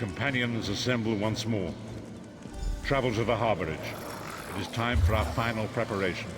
companions assemble once more. Travel to the harborage. It is time for our final preparations.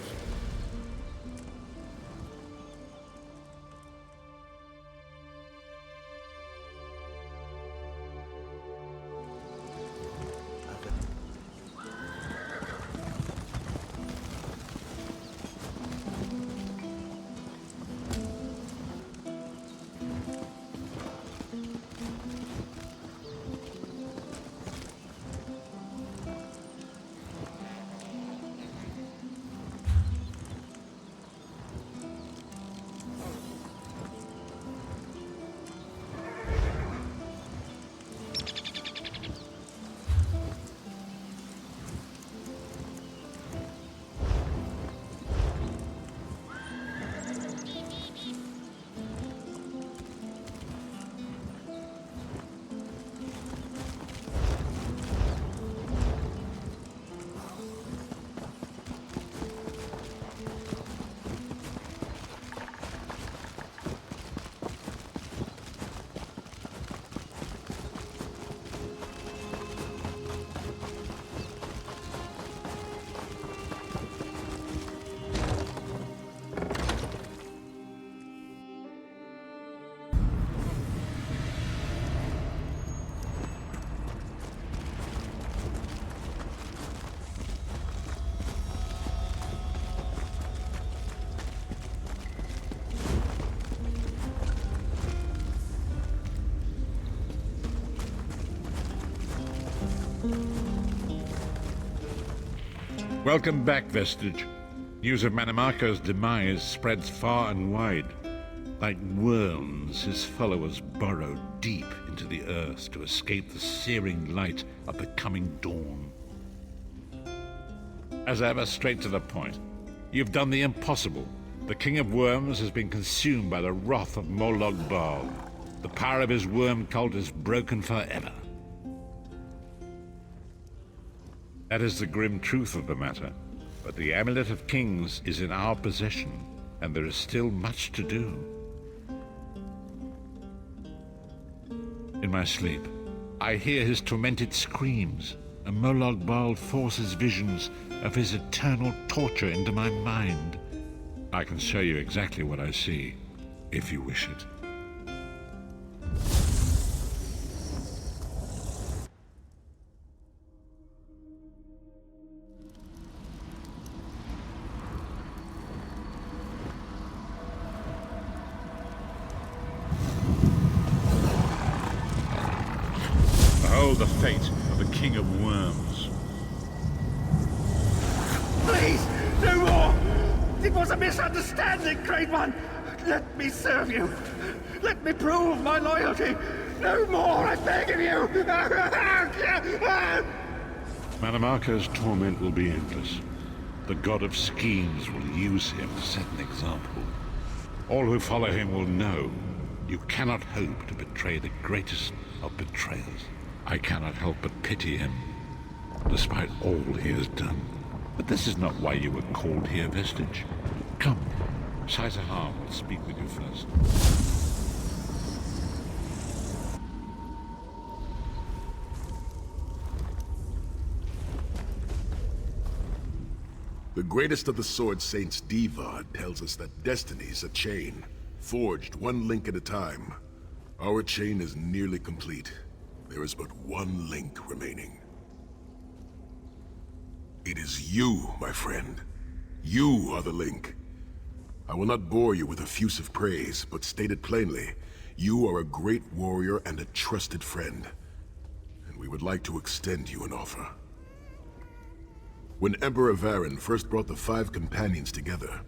Welcome back, Vestige. News of Mannomarco's demise spreads far and wide. Like worms, his followers burrow deep into the earth to escape the searing light of the coming dawn. As ever, straight to the point. You've done the impossible. The King of Worms has been consumed by the wrath of Molag Bar. The power of his worm cult is broken forever. That is the grim truth of the matter, but the Amulet of Kings is in our possession, and there is still much to do. In my sleep, I hear his tormented screams, and Molag Bar forces visions of his eternal torture into my mind. I can show you exactly what I see, if you wish it. Behold the fate of the King of Worms. Please, no more! It was a misunderstanding, Great One! Let me serve you! Let me prove my loyalty! No more, I beg of you! Mannomarco's torment will be endless. The god of schemes will use him to set an example. All who follow him will know you cannot hope to betray the greatest of betrayers. I cannot help but pity him, despite all he has done. But this is not why you were called here, Vestige. Come, Saitahar will speak with you first. The greatest of the Sword Saints, Divad, tells us that destiny's a chain, forged one link at a time. Our chain is nearly complete. There is but one link remaining. It is you, my friend. You are the link. I will not bore you with effusive praise, but state it plainly. You are a great warrior and a trusted friend. And we would like to extend you an offer. When Emperor Varen first brought the 5 companions together,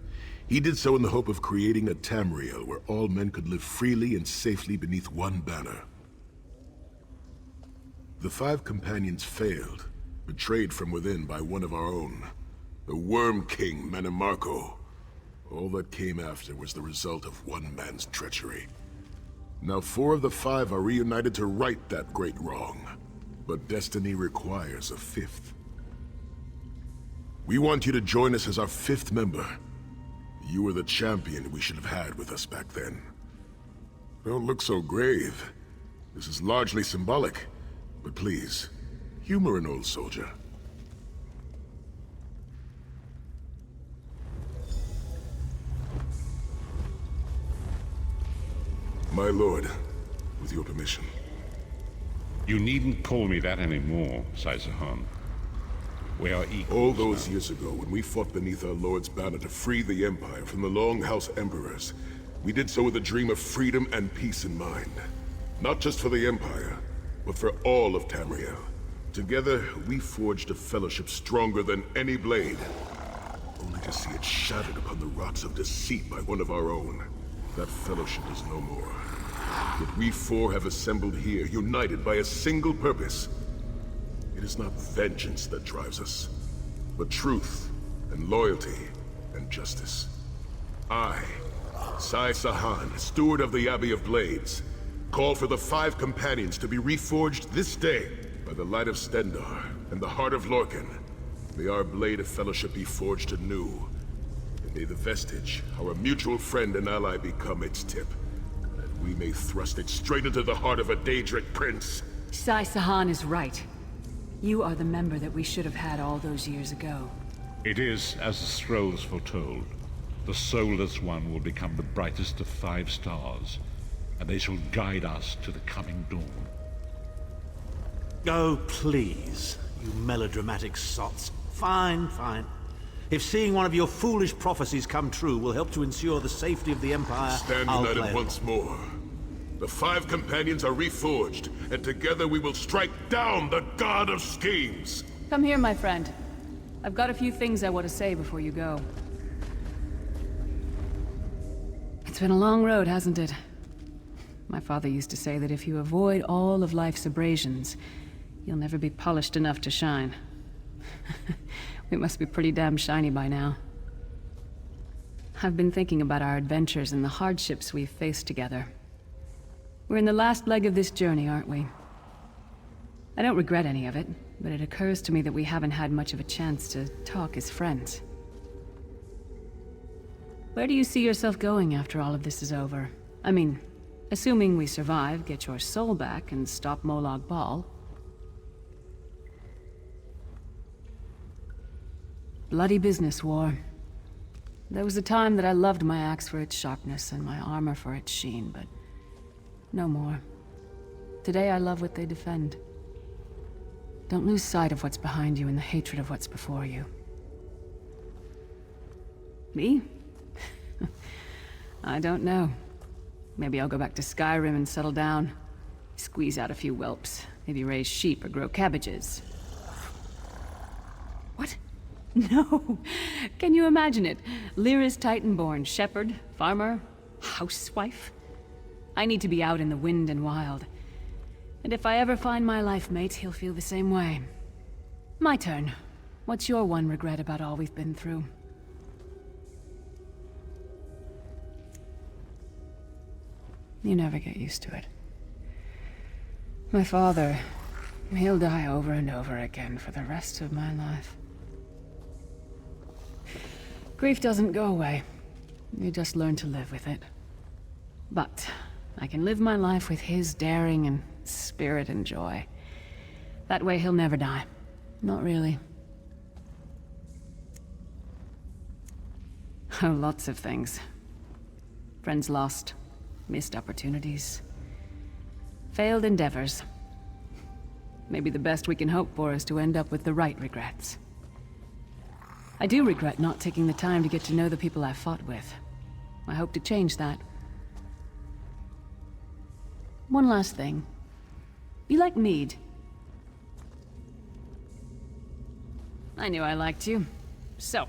he did so in the hope of creating a Tamriel where all men could live freely and safely beneath one banner. The 5 companions failed, betrayed from within by one of our own, the Worm King Mannomarco. All that came after was the result of one man's treachery. Now 4 of the 5 are reunited to right that great wrong, but destiny requires a 5th. We want you to join us as our 5th member. You were the champion we should have had with us back then. Don't look so grave. This is largely symbolic. But please, humor an old soldier. My lord, with your permission. You needn't call me that anymore, Saizahan. We are equals All those now. years ago, when we fought beneath our lord's banner to free the Empire from the Long House Emperors, we did so with a dream of freedom and peace in mind. Not just for the Empire, but for all of Tamriel. Together, we forged a fellowship stronger than any blade. Only to see it shattered upon the rocks of deceit by one of our own. That fellowship is no more. Yet we four have assembled here, united by a single purpose. It is not vengeance that drives us, but truth, and loyalty, and justice. I, Sai Sahan, steward of the Abbey of Blades, call for the 5 companions to be reforged this day by the light of Stendarr and the heart of Lorcan. May our blade of fellowship be forged anew, and may the vestige, our mutual friend and ally, become its tip, that we may thrust it straight into the heart of a Daedric prince. Sai Sahan is right. You are the member that we should have had all those years ago. It is as the scrolls foretold. The soulless one will become the brightest of 5 stars, and they shall guide us to the coming dawn. Oh, please, you melodramatic sots. Fine, fine. If seeing one of your foolish prophecies come true will help to ensure the safety of the Empire, Stand I'll united play once more. The 5 companions are reforged, and together we will strike down the God of Schemes! Come here, my friend. I've got a few things I want to say before you go. It's been a long road, hasn't it? My father used to say that if you avoid all of life's abrasions, you'll never be polished enough to shine. We must be pretty damn shiny by now. I've been thinking about our adventures and the hardships we've faced together. We're in the last leg of this journey, aren't we? I don't regret any of it, but it occurs to me that we haven't had much of a chance to talk as friends. Where do you see yourself going after all of this is over? I mean, assuming we survive, get your soul back, and stop Molag Bar. Bloody business, war. There was a time that I loved my axe for its sharpness and my armor for its sheen, but no more. Today I love what they defend. Don't lose sight of what's behind you in the hatred of what's before you. Me? I don't know. Maybe I'll go back to Skyrim and settle down. Squeeze out a few whelps. Maybe raise sheep or grow cabbages. What? No! Can you imagine it? Lyra's Titanborn, shepherd, farmer, housewife? I need to be out in the wind and wild. And if I ever find my life mate, he'll feel the same way. My turn. What's your one regret about all we've been through? You never get used to it. My father, he'll die over and over again for the rest of my life. Grief doesn't go away. You just learn to live with it. But I can live my life with his daring and spirit and joy. That way he'll never die. Not really. Oh, lots of things. Friends lost. Missed opportunities. Failed endeavors. Maybe the best we can hope for is to end up with the right regrets. I do regret not taking the time to get to know the people I fought with. I hope to change that. One last thing. You like mead? I knew I liked you. So,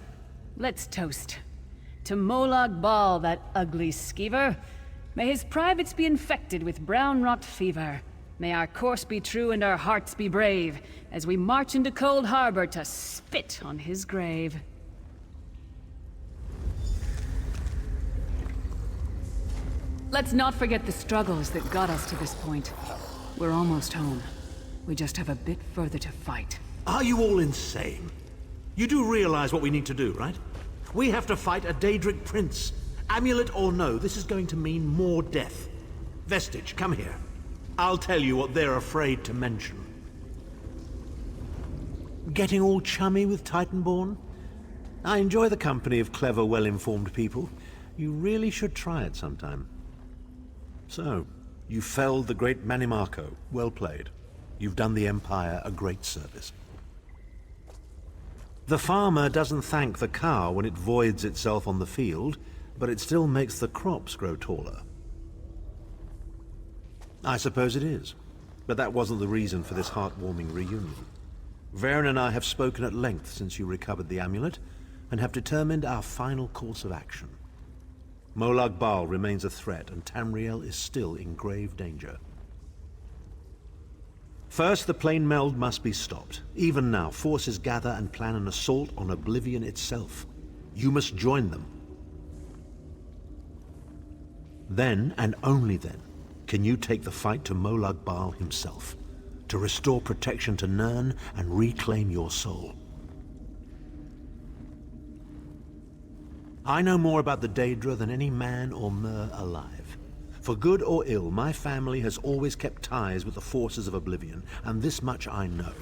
let's toast. To Molag Bar, that ugly skeever. May his privates be infected with brown rot fever. May our course be true and our hearts be brave, as we march into Cold Harbor to spit on his grave. Let's not forget the struggles that got us to this point. We're almost home. We just have a bit further to fight. Are you all insane? You do realize what we need to do, right? We have to fight a Daedric prince. Amulet or no, this is going to mean more death. Vestige, come here. I'll tell you what they're afraid to mention. getting all chummy with Titanborn? I enjoy the company of clever, well-informed people. You really should try it sometime. So, you felled the great Mannomarco. Well played. You've done the Empire a great service. The farmer doesn't thank the cow when it voids itself on the field, but it still makes the crops grow taller. I suppose it is, but that wasn't the reason for this heartwarming reunion. Varen and I have spoken at length since you recovered the amulet, and have determined our final course of action. Molag Bar remains a threat, and Tamriel is still in grave danger. First, the plane meld must be stopped. Even now, forces gather and plan an assault on Oblivion itself. You must join them. Then, and only then, can you take the fight to Molag Bar himself, to restore protection to Nirn and reclaim your soul. I know more about the Daedra than any man or mer alive. For good or ill, my family has always kept ties with the forces of Oblivion, and this much I know.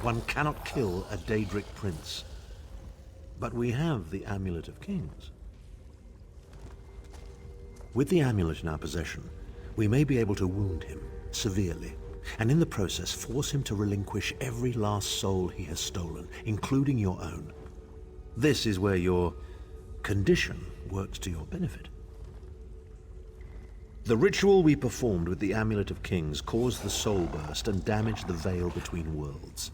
One cannot kill a Daedric prince. But we have the Amulet of Kings. With the amulet in our possession, we may be able to wound him severely, and in the process force him to relinquish every last soul he has stolen, including your own. This is where your condition works to your benefit. The ritual we performed with the Amulet of Kings caused the soul burst and damaged the veil between worlds.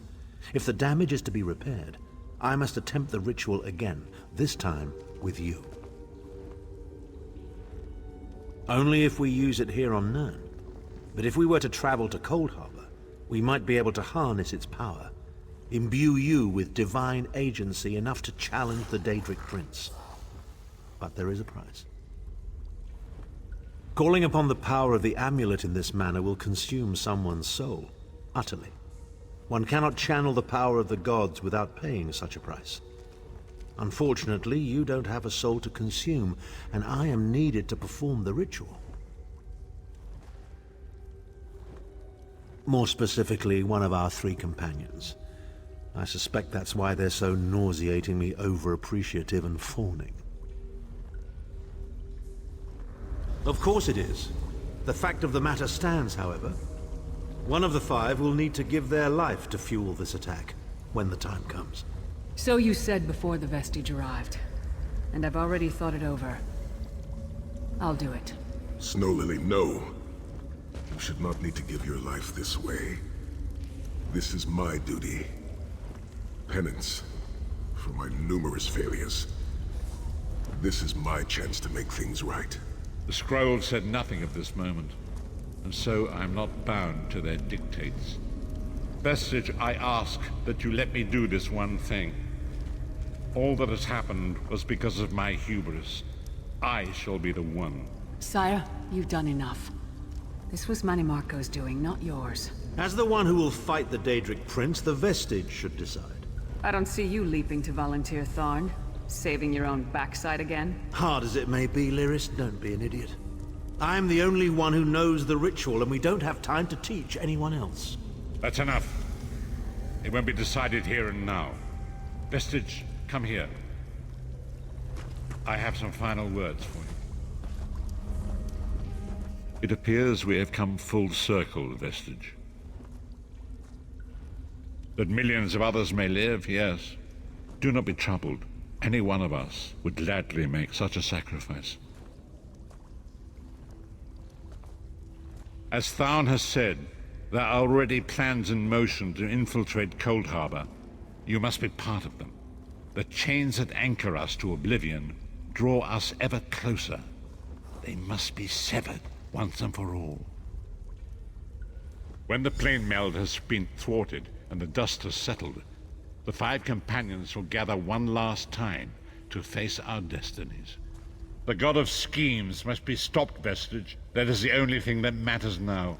If the damage is to be repaired, I must attempt the ritual again, this time with you. Only if we use it here on Nirn. But if we were to travel to Cold Harbor, we might be able to harness its power, imbue you with divine agency enough to challenge the Daedric Prince. But there is a price. Calling upon the power of the amulet in this manner will consume someone's soul, utterly. One cannot channel the power of the gods without paying such a price. Unfortunately, you don't have a soul to consume, and I am needed to perform the ritual. More specifically, one of our 3 companions. I suspect that's why they're so nauseatingly over-appreciative and fawning. Of course it is. The fact of the matter stands, however. One of the 5 will need to give their life to fuel this attack, when the time comes. So you said before the vestige arrived, and I've already thought it over. I'll do it. Snow Lily, no. You should not need to give your life this way. This is my duty. Penance for my numerous failures. This is my chance to make things right. The scroll said nothing of this moment, and so I am not bound to their dictates. Vestige, I ask that you let me do this one thing. All that has happened was because of my hubris. I shall be the one. Sire, you've done enough. This was Mannomarco's doing, not yours. As the one who will fight the Daedric Prince, the Vestige should decide. I don't see you leaping to volunteer, Tharn. Saving your own backside again? Hard as it may be, Lyris, don't be an idiot. I'm the only one who knows the ritual, and we don't have time to teach anyone else. That's enough. It won't be decided here and now. Vestige, come here. I have some final words for you. It appears we have come full circle, Vestige. That millions of others may live, yes. Do not be troubled. Any one of us would gladly make such a sacrifice. As Tharn has said, there are already plans in motion to infiltrate Cold Harbor. You must be part of them. The chains that anchor us to Oblivion draw us ever closer. They must be severed once and for all. When the plane meld has been thwarted and the dust has settled, the 5 companions will gather one last time to face our destinies. The god of schemes must be stopped, Vestige. That is the only thing that matters now.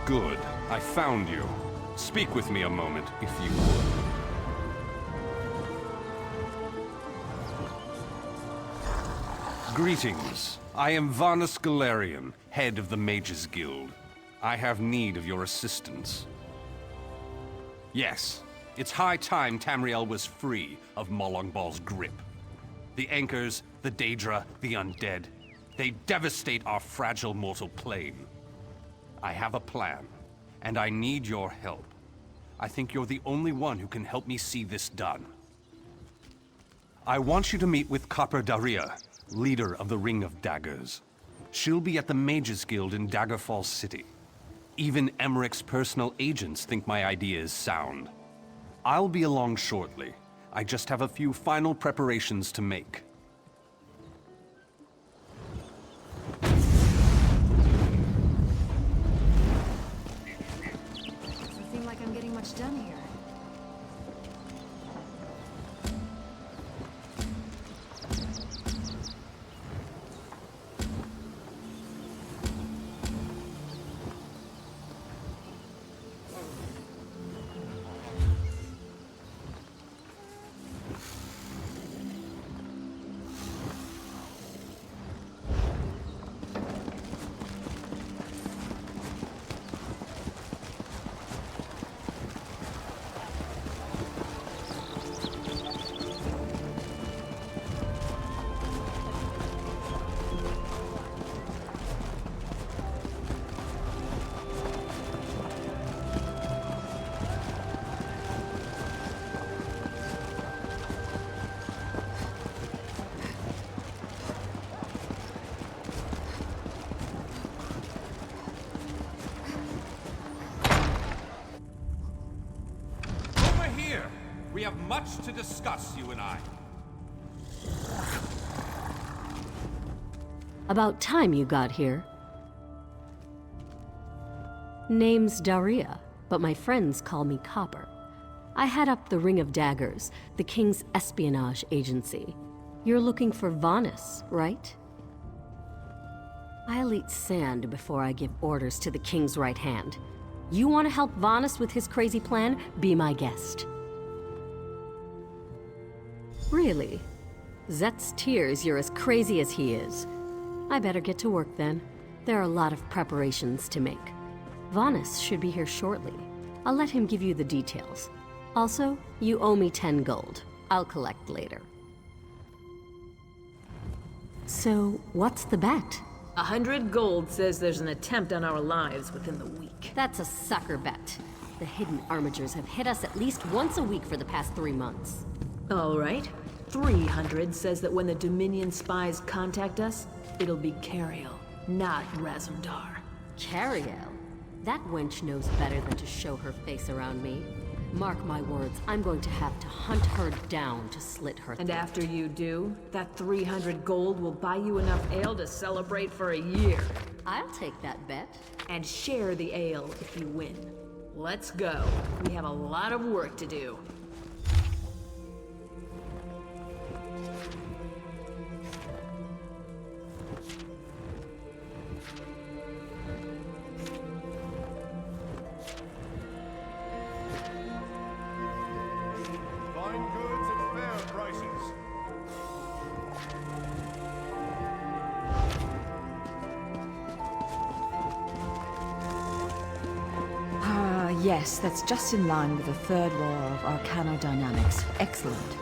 Good. I found you. Speak with me a moment, if you would. Greetings. I am Varnus Galarian, head of the Mages Guild. I have need of your assistance. Yes, it's high time Tamriel was free of Molag Bar's grip. The Anchors, the Daedra, the Undead, they devastate our fragile mortal plane. I have a plan, and I need your help. I think you're the only one who can help me see this done. I want you to meet with Copper Daria, leader of the Ring of Daggers. She'll be at the Mages Guild in Daggerfall City. Even Emmerich's personal agents think my idea is sound. I'll be along shortly. I just have a few final preparations to make. Doesn't seem like I'm getting much done here. We have much to discuss, you and I. About time you got here. Name's Daria, but my friends call me Copper. I head up the Ring of Daggers, the King's espionage agency. You're looking for Vanus, right? I'll eat sand before I give orders to the King's right hand. You want to help Vanus with his crazy plan? Be my guest. Really? Zet's tears you're as crazy as he is. I better get to work then. There are a lot of preparations to make. Vanus should be here shortly. I'll let him give you the details. Also, you owe me 10 gold. I'll collect later. So, what's the bet? 100 gold says there's an attempt on our lives within the week. That's a sucker bet. The hidden armigers have hit us at least once a week for the past 3 months. All right. 300 says that when the Dominion spies contact us, it'll be Cariel, not Razumdar. Cariel? That wench knows better than to show her face around me. Mark my words, I'm going to have to hunt her down to slit her And throat. after you do, that 300 gold will buy you enough ale to celebrate for a year. I'll take that bet. And share the ale if you win. Let's go. We have a lot of work to do. Fine goods at fair prices. Yes, that's just in line with the third law of arcanodynamics. Excellent.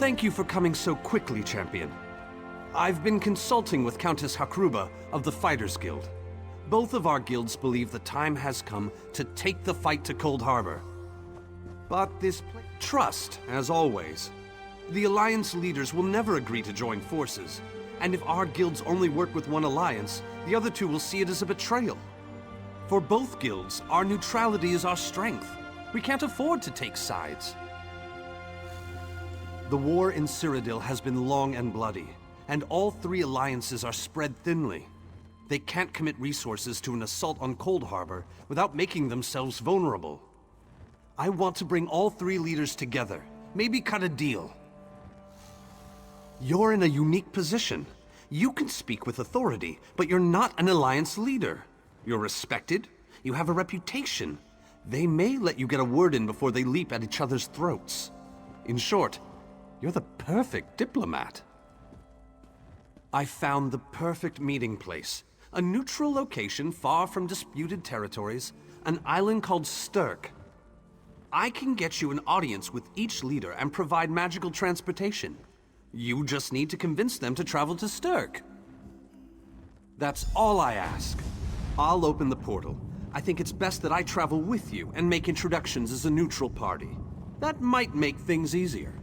Thank you for coming so quickly, champion. I've been consulting with Countess Hakruba of the Fighters Guild. Both of our guilds believe the time has come to take the fight to Cold Harbor. But trust, as always. The Alliance leaders will never agree to join forces, and if our guilds only work with one alliance, the other two will see it as a betrayal. For both guilds, our neutrality is our strength. We can't afford to take sides. The war in Cyrodiil has been long and bloody, and all three alliances are spread thinly. They can't commit resources to an assault on Cold Harbor without making themselves vulnerable. I want to bring all three leaders together, maybe cut a deal. You're in a unique position. You can speak with authority, but you're not an alliance leader. You're respected, you have a reputation. They may let you get a word in before they leap at each other's throats. In short, you're the perfect diplomat. I found the perfect meeting place. A neutral location far from disputed territories, an island called Stirk. I can get you an audience with each leader and provide magical transportation. You just need to convince them to travel to Stirk. That's all I ask. I'll open the portal. I think it's best that I travel with you and make introductions as a neutral party. That might make things easier.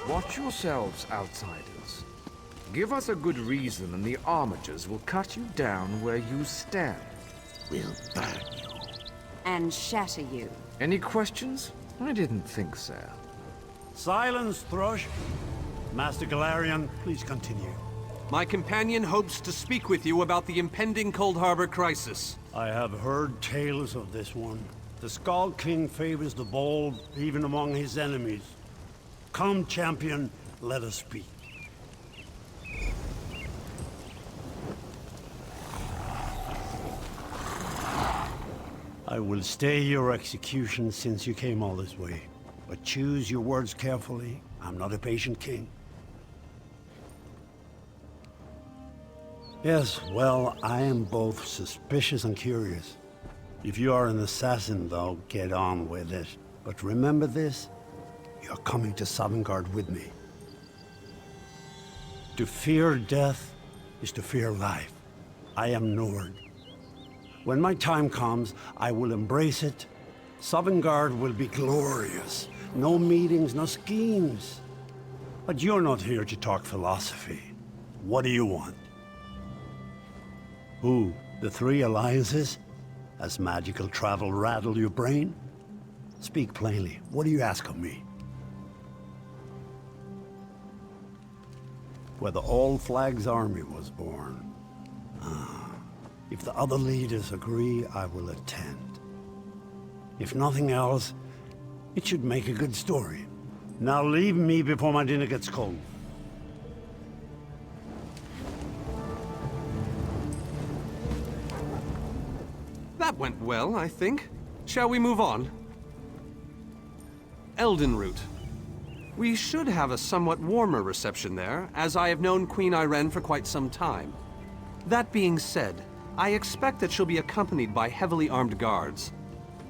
Watch yourselves, outsiders. Give us a good reason and the armatures will cut you down where you stand. We'll burn you. And shatter you. Any questions? I didn't think so. Silence, Thrush. Master Galarian, please continue. My companion hopes to speak with you about the impending Cold Harbor crisis. I have heard tales of this one. The Skull King favors the bold, even among his enemies. Come, champion, let us speak. I will stay your execution since you came all this way. But choose your words carefully. I'm not a patient king. Yes, well, I am both suspicious and curious. If you are an assassin, though, get on with it. But remember this. You're coming to Sovngarde with me. To fear death is to fear life. I am Nord. When my time comes, I will embrace it. Sovngarde will be glorious. No meetings, no schemes. But you're not here to talk philosophy. What do you want? Who? The three alliances? Has magical travel rattled your brain? Speak plainly. What do you ask of me? Where the All Flags army was born. If the other leaders agree, I will attend. If nothing else, it should make a good story. Now leave me before my dinner gets cold. That went well, I think. Shall we move on? Eldenroot. We should have a somewhat warmer reception there, as I have known Queen Irene for quite some time. That being said, I expect that she'll be accompanied by heavily armed guards.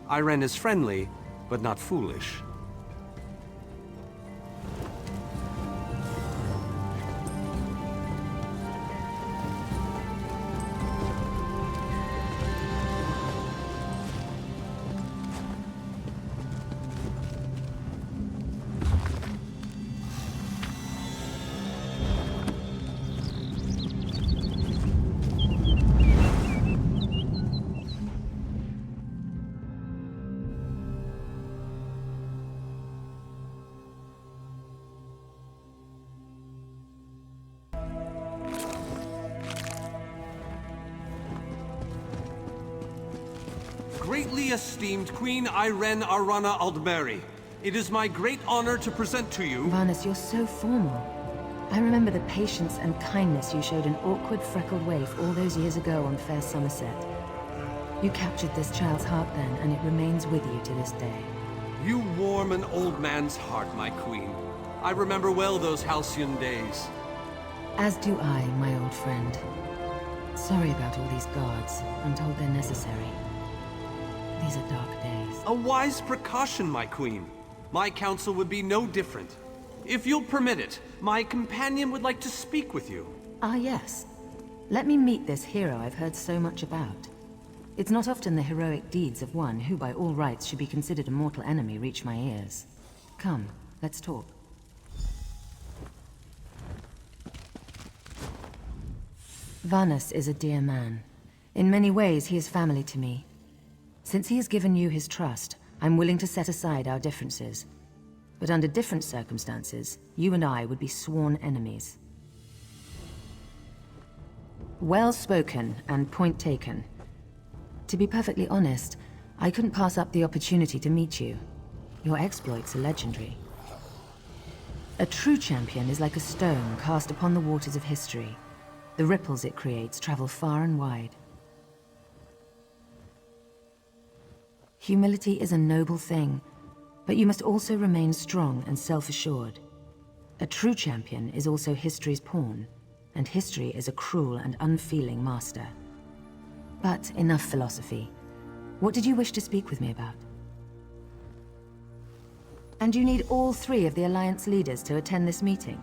Irene is friendly, but not foolish. greatly esteemed Queen Irene Arana Aldmeri, it is my great honor to present to you... Varnus, you're so formal. I remember the patience and kindness you showed an awkward, freckled waif all those years ago on fair Somerset. You captured this child's heart then, and it remains with you to this day. You warm an old man's heart, my queen. I remember well those halcyon days. As do I, my old friend. Sorry about all these guards. I'm told they're necessary. These are dark days. A wise precaution, my queen. My counsel would be no different. If you'll permit it, my companion would like to speak with you. Ah, yes. Let me meet this hero I've heard so much about. It's not often the heroic deeds of one who by all rights should be considered a mortal enemy reach my ears. Come, let's talk. Varnus is a dear man. In many ways, he is family to me. Since he has given you his trust, I'm willing to set aside our differences. But under different circumstances, you and I would be sworn enemies. Well spoken, and point taken. To be perfectly honest, I couldn't pass up the opportunity to meet you. Your exploits are legendary. A true champion is like a stone cast upon the waters of history. The ripples it creates travel far and wide. Humility is a noble thing, but you must also remain strong and self-assured. A true champion is also history's pawn, and history is a cruel and unfeeling master. But enough philosophy. What did you wish to speak with me about? And you need all 3 of the Alliance leaders to attend this meeting?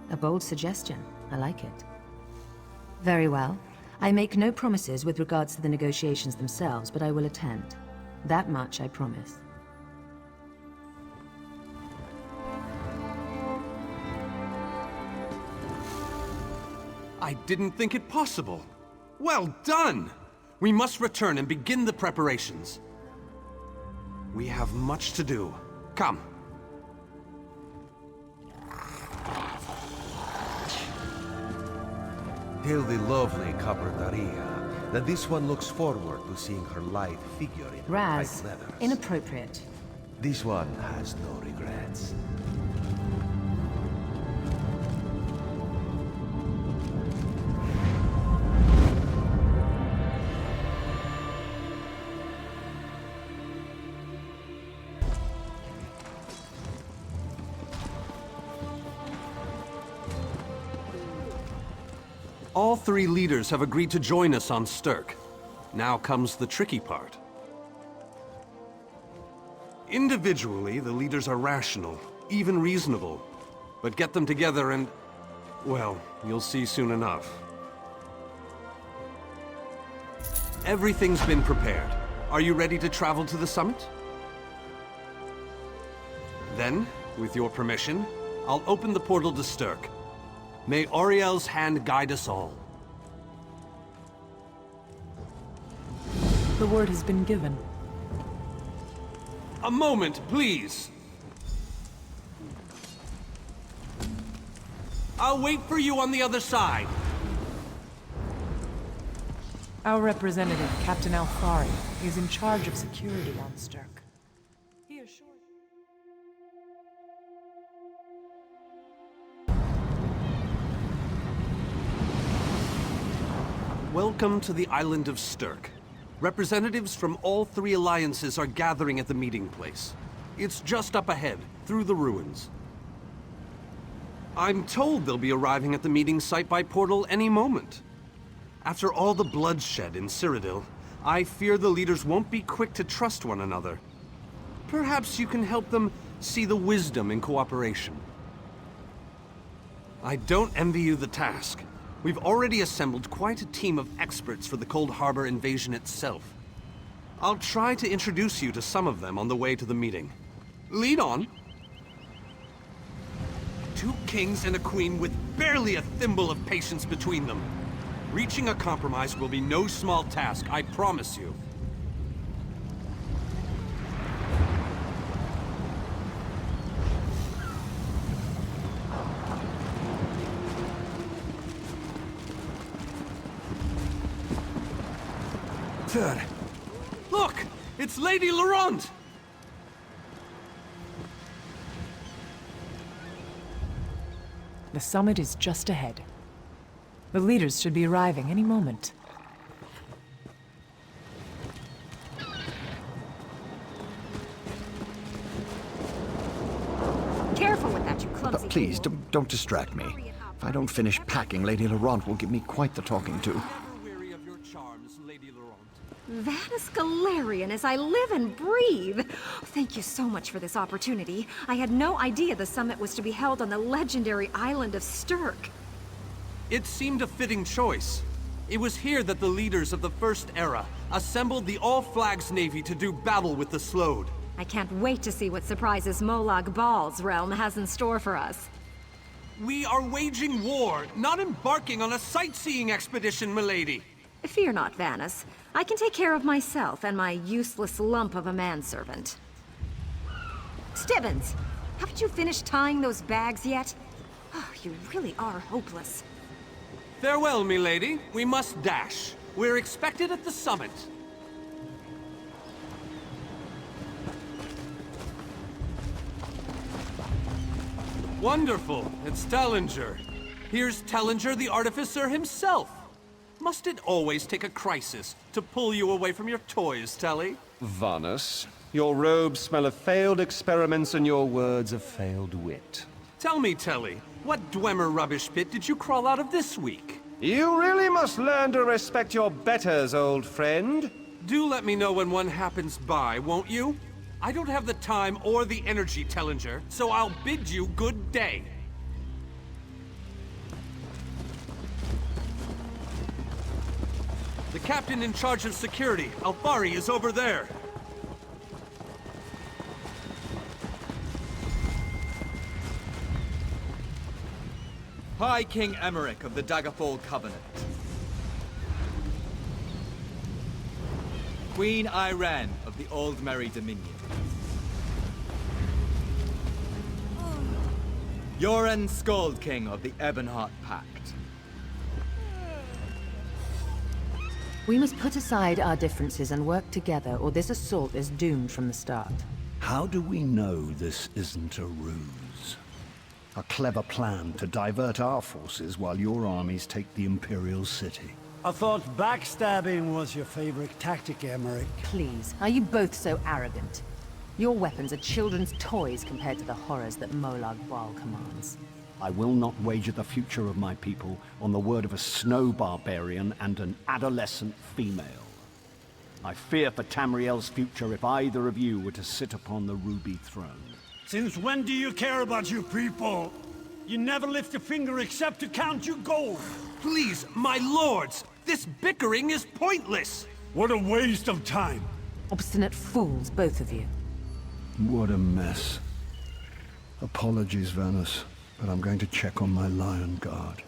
A bold suggestion. I like it. Very well. I make no promises with regards to the negotiations themselves, but I will attend. That much I promise. I didn't think it possible. Well done! We must return and begin the preparations. We have much to do. Come. Tell the lovely Copper Daria that this one looks forward to seeing her lithe figure in Raz, tight leathers. inappropriate. This one has no regrets. All 3 leaders have agreed to join us on Stirk. Now comes the tricky part. Individually, the leaders are rational, even reasonable. But get them together and... well, you'll see soon enough. Everything's been prepared. Are you ready to travel to the summit? Then, with your permission, I'll open the portal to Stirk. May Auriel's hand guide us all. The word has been given. A moment, please! I'll wait for you on the other side. Our representative, Captain Alfari, is in charge of security on Stirk. He assured... Welcome to the island of Stirk. Representatives from all 3 alliances are gathering at the meeting place. It's just up ahead, through the ruins. I'm told they'll be arriving at the meeting site by portal any moment. After all the bloodshed in Cyrodiil, I fear the leaders won't be quick to trust one another. Perhaps you can help them see the wisdom in cooperation. I don't envy you the task. We've already assembled quite a team of experts for the Cold Harbor invasion itself. I'll try to introduce you to some of them on the way to the meeting. Lead on. 2 kings and a queen with barely a thimble of patience between them. Reaching a compromise will be no small task, I promise you. Third. Look! It's Lady Laurent! The summit is just ahead. The leaders should be arriving any moment. Careful with that, you clumsy Please, fool. don't distract me. If I don't finish packing, Lady Laurent will give me quite the talking to. Weary of your charms, Lady Laurent. Vanus Galarian as I live and breathe. Thank you so much for this opportunity. I had no idea the summit was to be held on the legendary island of Stirk. It seemed a fitting choice. It was here that the leaders of the First Era assembled the All-Flags Navy to do battle with the Slode. I can't wait to see what surprises Molag Bar's realm has in store for us. We are waging war, not embarking on a sightseeing expedition, milady. Fear not, Vanus. I can take care of myself and my useless lump of a manservant. Stibbins, haven't you finished tying those bags yet? Oh, you really are hopeless. Farewell, milady. We must dash. We're expected at the summit. Wonderful. It's Tellinger. Here's Tellinger, the artificer himself. Must it always take a crisis to pull you away from your toys, Telly? Vanus, your robes smell of failed experiments and your words of failed wit. Tell me, Telly, what Dwemer rubbish pit did you crawl out of this week? You really must learn to respect your betters, old friend. Do let me know when one happens by, won't you? I don't have the time or the energy, Tellinger, so I'll bid you good day. The captain in charge of security, Alfari, is over there. High King Emmerich of the Daggerfall Covenant. Queen Irene of the Old Merry Dominion. Yoren Skald King of the Ebonheart Pact. We must put aside our differences and work together, or this assault is doomed from the start. How do we know this isn't a ruse? A clever plan to divert our forces while your armies take the Imperial City. I thought backstabbing was your favorite tactic, Emmerich. Please, are you both so arrogant? Your weapons are children's toys compared to the horrors that Molag Bar commands. I will not wager the future of my people on the word of a snow barbarian and an adolescent female. I fear for Tamriel's future if either of you were to sit upon the Ruby Throne. Since when do you care about your people? You never lift a finger except to count your gold. Please, my lords, this bickering is pointless. What a waste of time. Obstinate fools, both of you. What a mess. Apologies, Vanus, but I'm going to check on my lion guard.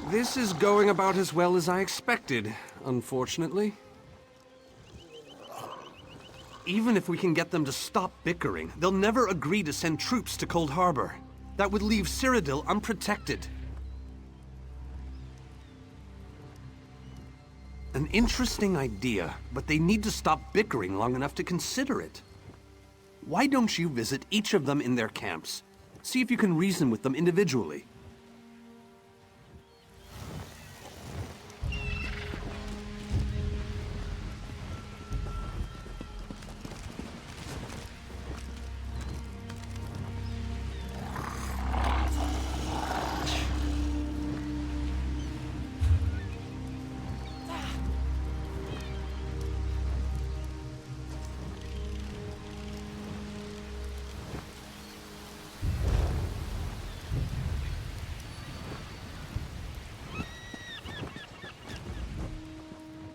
This is going about as well as I expected, unfortunately. Even if we can get them to stop bickering, they'll never agree to send troops to Cold Harbor. That would leave Cyrodiil unprotected. An interesting idea, but they need to stop bickering long enough to consider it. Why don't you visit each of them in their camps? See if you can reason with them individually.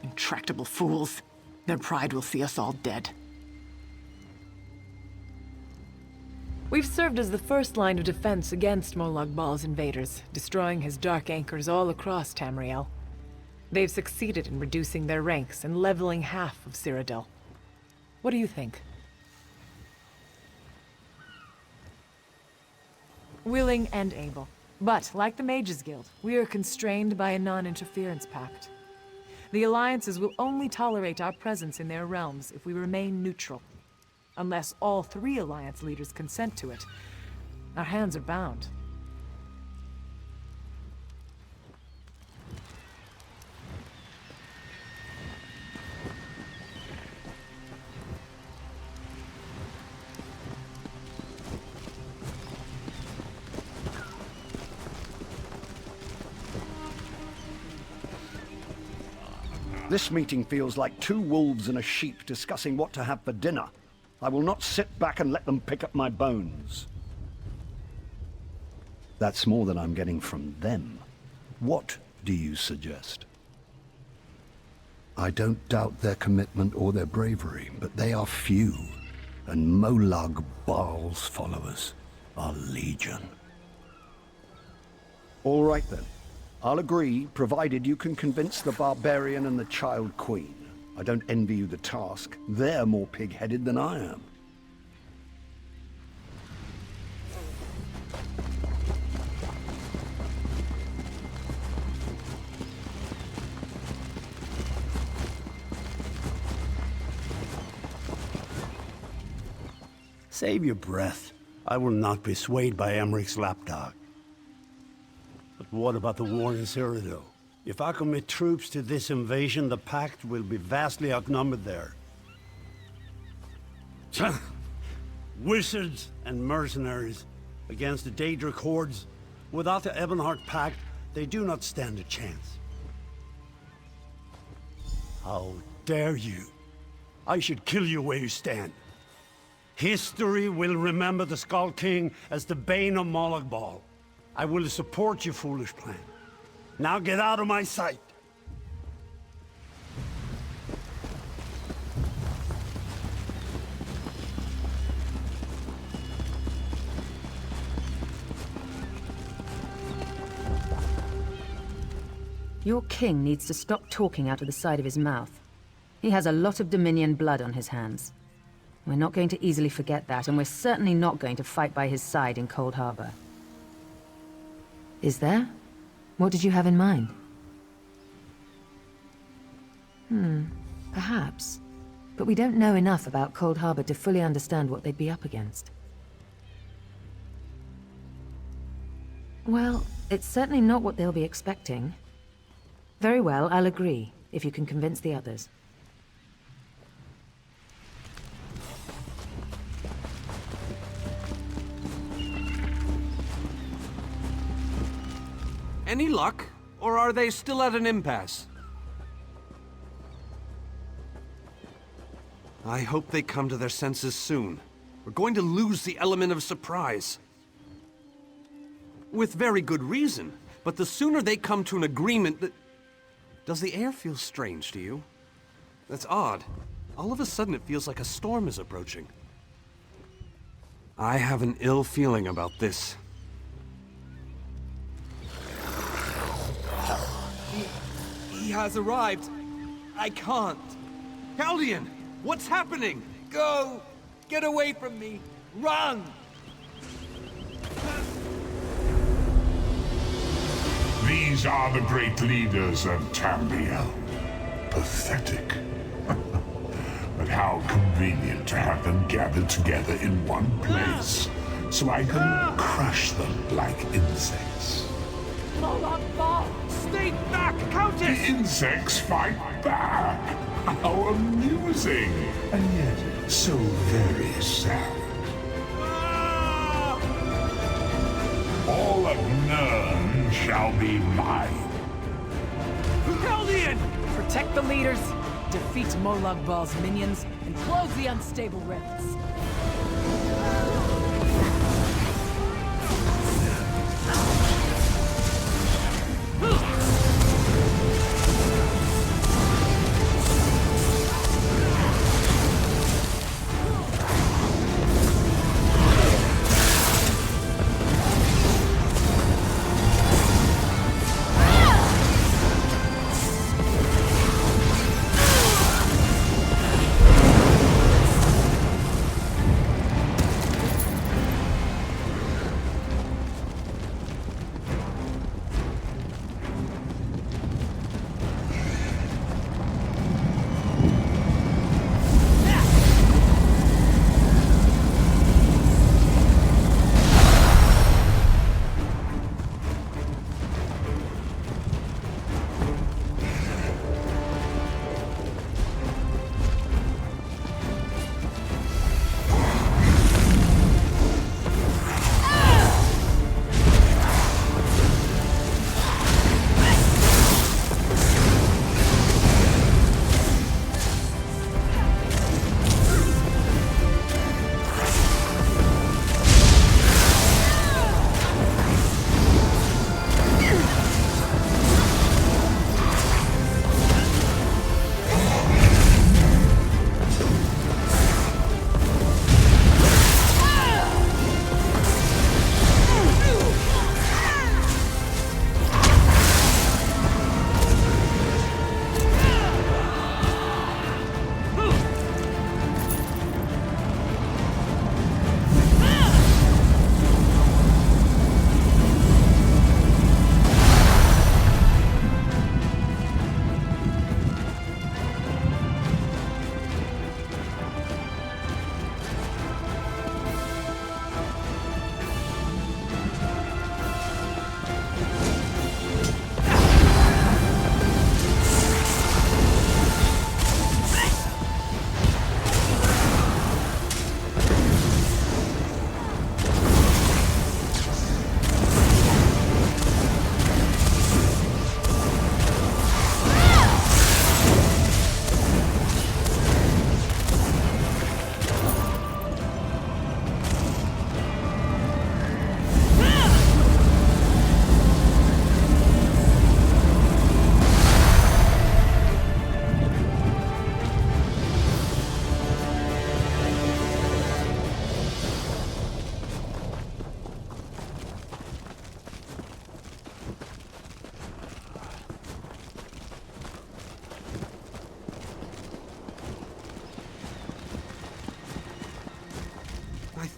Intractable fools. Their pride will see us all dead. We've served as the first line of defense against Molag Bar's invaders, destroying his dark anchors all across Tamriel. They've succeeded in reducing their ranks and leveling half of Cyrodiil. What do you think? Willing and able. But, like the Mages Guild, we are constrained by a non-interference pact. The Alliances will only tolerate our presence in their realms if we remain neutral. Unless all 3 Alliance leaders consent to it, our hands are bound. This meeting feels like 2 wolves and a sheep discussing what to have for dinner. I will not sit back and let them pick up my bones. That's more than I'm getting from them. What do you suggest? I don't doubt their commitment or their bravery, but they are few, and Molag Bar's followers are legion. All right then. I'll agree, provided you can convince the barbarian and the child queen. I don't envy you the task. They're more pig-headed than I am. Save your breath. I will not be swayed by Emmerich's lapdog. But what about the war in Cyrodiil? If I commit troops to this invasion, the Pact will be vastly outnumbered there. Wizards and mercenaries against the Daedric hordes. Without the Ebonheart Pact, they do not stand a chance. How dare you? I should kill you where you stand. History will remember the Skull King as the bane of Molag Bar. I will support your foolish plan. Now get out of my sight! Your king needs to stop talking out of the side of his mouth. He has a lot of Dominion blood on his hands. We're not going to easily forget that, and we're certainly not going to fight by his side in Cold Harbor. Is there? What did you have in mind? Perhaps. But we don't know enough about Cold Harbor to fully understand what they'd be up against. Well, it's certainly not what they'll be expecting. Very well, I'll agree, if you can convince the others. Any luck? Or are they still at an impasse? I hope they come to their senses soon. We're going to lose the element of surprise. With very good reason, but the sooner they come to an agreement that... Does the air feel strange to you? That's odd. All of a sudden it feels like a storm is approaching. I have an ill feeling about this. He has arrived. I can't. Chaldean! What's happening? Go! Get away from me! Run! These are the great leaders of Tamriel. Pathetic. But how convenient to have them gathered together in one place, so I can crush them like insects. Molag Bar! Stay back, Countess! The insects fight back! How amusing! And yet, so very sad. All of Nirn shall be mine. Chaldean! Protect the leaders, defeat Molag Bar's minions, and close the unstable rifts.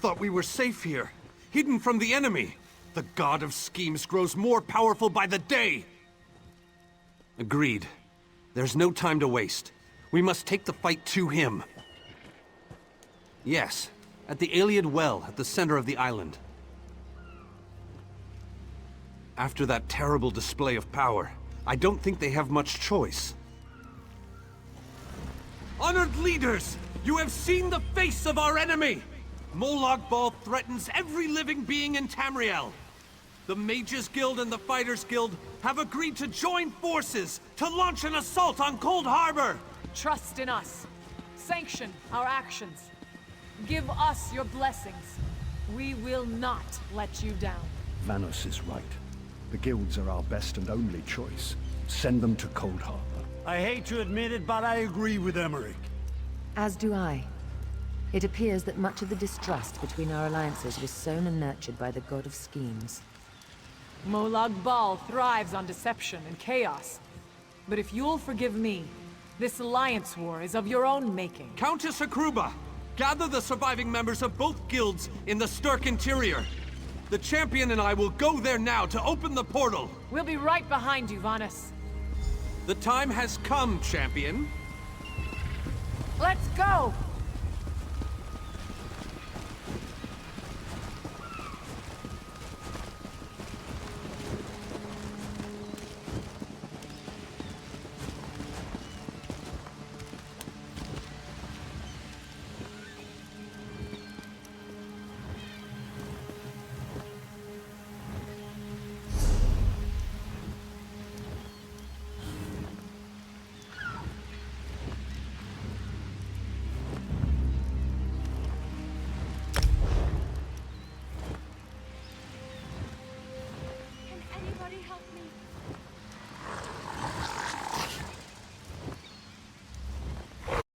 thought we were safe here, hidden from the enemy. The god of schemes grows more powerful by the day. Agreed. There's no time to waste. We must take the fight to him. Yes, at the Iliad Well at the center of the island. After that terrible display of power, I don't think they have much choice. Honored leaders, you have seen the face of our enemy! Molag Bar threatens every living being in Tamriel. The Mages Guild and the Fighters Guild have agreed to join forces to launch an assault on Cold Harbor! Trust in us. Sanction our actions. Give us your blessings. We will not let you down. Vanos is right. The guilds are our best and only choice. Send them to Cold Harbor. I hate to admit it, but I agree with Emmerich. As do I. It appears that much of the distrust between our alliances was sown and nurtured by the god of schemes. Molag Bar thrives on deception and chaos. But if you'll forgive me, this alliance war is of your own making. Countess Akruba, gather the surviving members of both guilds in the Sturk interior. The champion and I will go there now to open the portal. We'll be right behind you, Vanis. The time has come, champion. Let's go!